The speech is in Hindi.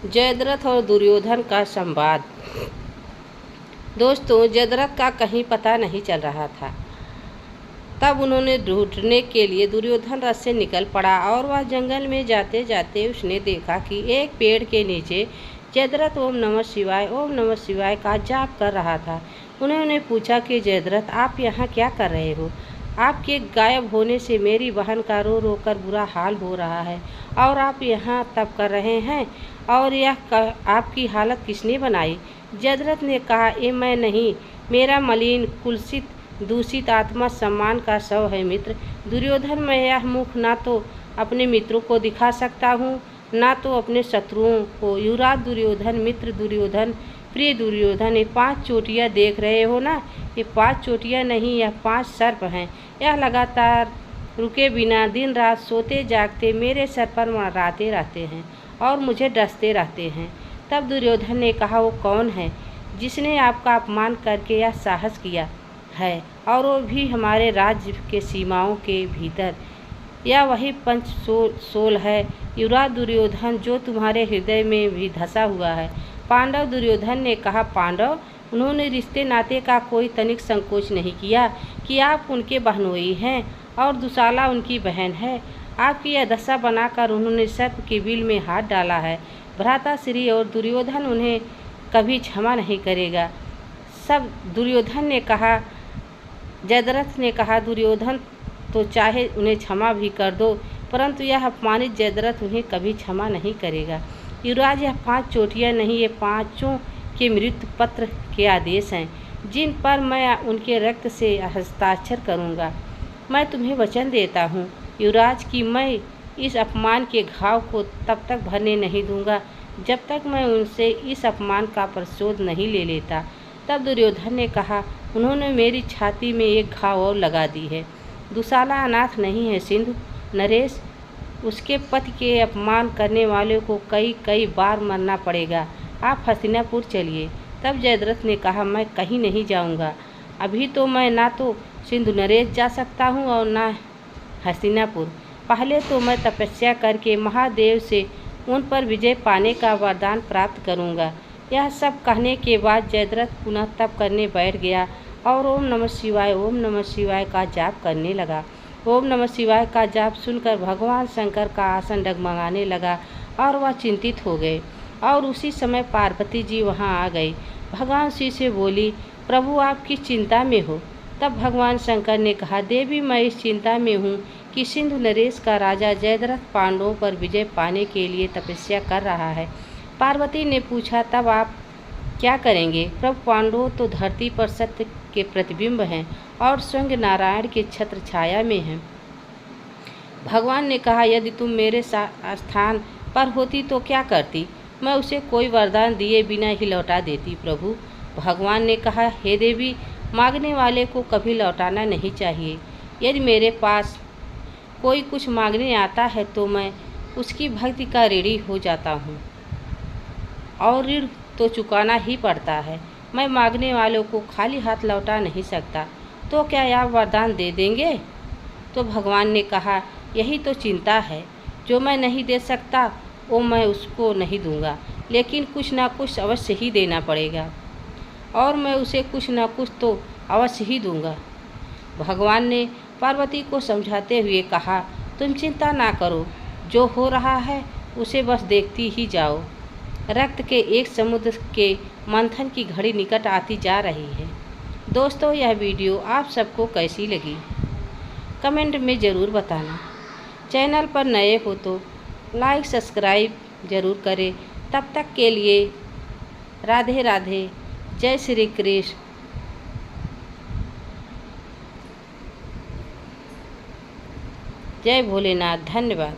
जयद्रथ और दुर्योधन का संवाद। दोस्तों, जयद्रथ का कहीं पता नहीं चल रहा था। तब उन्होंने ढूंढने के लिए दुर्योधन रथ से निकल पड़ा और वह जंगल में जाते जाते उसने देखा कि एक पेड़ के नीचे जयद्रथ ओम नमः शिवाय का जाप कर रहा था। उन्होंने पूछा कि जयद्रथ, आप यहाँ क्या कर रहे हो? आपके गायब होने से मेरी बहन का रो रो कर बुरा हाल हो रहा है और आप यहाँ तप कर रहे हैं, और यह आपकी हालत किसने बनाई? जयद्रथ ने कहा, ये मैं नहीं, मेरा मलिन कुलसित दूषित आत्मा सम्मान का शव है मित्र। दुर्योधन, मैं यह मुख ना तो अपने मित्रों को दिखा सकता हूँ, ना तो अपने शत्रुओं को। युवराज दुर्योधन, मित्र दुर्योधन, प्रिय दुर्योधन, ये 5 चोटियाँ देख रहे हो ना? ये 5 चोटियाँ नहीं, यह 5 सर्प हैं। यह लगातार रुके बिना दिन रात सोते जागते मेरे सर पर मंडराते रहते हैं और मुझे डसते रहते हैं। तब दुर्योधन ने कहा, वो कौन है जिसने आपका अपमान करके यह साहस किया है, और वो भी हमारे राज्य के सीमाओं के भीतर? यह वही पंचशूल है युवराज दुर्योधन, जो तुम्हारे हृदय में भी धसा हुआ है। पांडव, दुर्योधन ने कहा, पांडव? उन्होंने रिश्ते नाते का कोई तनिक संकोच नहीं किया कि आप उनके बहनोई हैं और दुशाला उनकी बहन है। आपकी यह दशा बनाकर उन्होंने सर्प के बिल में हाथ डाला है। भ्राताश्री और दुर्योधन उन्हें कभी क्षमा नहीं करेगा। सब दुर्योधन ने कहा। जयद्रथ ने कहा, दुर्योधन तो चाहे उन्हें क्षमा भी कर दो, परंतु यह अपमानित जयद्रथ उन्हें कभी क्षमा नहीं करेगा। युवराज, यह 5 चोटियाँ नहीं, ये 5 के मृत्यु पत्र के आदेश हैं, जिन पर मैं उनके रक्त से हस्ताक्षर करूँगा। मैं तुम्हें वचन देता हूँ युवराज कि मैं इस अपमान के घाव को तब तक भरने नहीं दूंगा जब तक मैं उनसे इस अपमान का प्रतिशोध नहीं ले लेता। तब दुर्योधन ने कहा, उन्होंने मेरी छाती में एक घाव और लगा दी है। दुशाला अनाथ नहीं है सिंधु नरेश, उसके पति के अपमान करने वाले को कई कई बार मरना पड़ेगा। आप हस्तिनापुर चलिए। तब जयद्रथ ने कहा, मैं कहीं नहीं जाऊंगा। अभी तो मैं ना तो सिंधु नरेश जा सकता हूँ और ना हस्तिनापुर। पहले तो मैं तपस्या करके महादेव से उन पर विजय पाने का वरदान प्राप्त करूँगा। यह सब कहने के बाद जयद्रथ पुनः तप करने बैठ गया और ओम नमः शिवाय का जाप करने लगा। ओम नमः शिवाय का जाप सुनकर भगवान शंकर का आसन डगमगाने लगा और वह चिंतित हो गए। और उसी समय पार्वती जी वहां आ गई। भगवान शिव से बोली, प्रभु आप किस चिंता में हो? तब भगवान शंकर ने कहा, देवी मैं इस चिंता में हूँ कि सिंधु नरेश का राजा जयद्रथ पांडवों पर विजय पाने के लिए तपस्या कर रहा है। पार्वती ने पूछा, तब आप क्या करेंगे? प्रभु, पांडव तो धरती पर सत्य के प्रतिबिंब हैं और स्वयं नारायण के छत्र छाया में हैं। भगवान ने कहा, यदि तुम मेरे स्थान पर होती तो क्या करती? मैं उसे कोई वरदान दिए बिना ही लौटा देती प्रभु। भगवान ने कहा, हे देवी, मांगने वाले को कभी लौटाना नहीं चाहिए। यदि मेरे पास कोई कुछ मांगने आता है तो मैं उसकी भक्ति का ऋणी हो जाता हूँ और ऋण तो चुकाना ही पड़ता है। मैं मांगने वालों को खाली हाथ लौटा नहीं सकता। तो क्या आप वरदान दे देंगे? तो भगवान ने कहा, यही तो चिंता है। जो मैं नहीं दे सकता वो मैं उसको नहीं दूंगा, लेकिन कुछ ना कुछ अवश्य ही देना पड़ेगा और मैं उसे कुछ ना कुछ तो अवश्य ही दूंगा। भगवान ने पार्वती को समझाते हुए कहा, तुम चिंता ना करो, जो हो रहा है उसे बस देखती ही जाओ। रक्त के एक समुद्र के मंथन की घड़ी निकट आती जा रही है। दोस्तों, यह वीडियो आप सबको कैसी लगी कमेंट में ज़रूर बताना। चैनल पर नए हो तो लाइक सब्सक्राइब ज़रूर करें। तब तक के लिए राधे राधे, जय श्री कृष्ण। जय भोलेनाथ। धन्यवाद।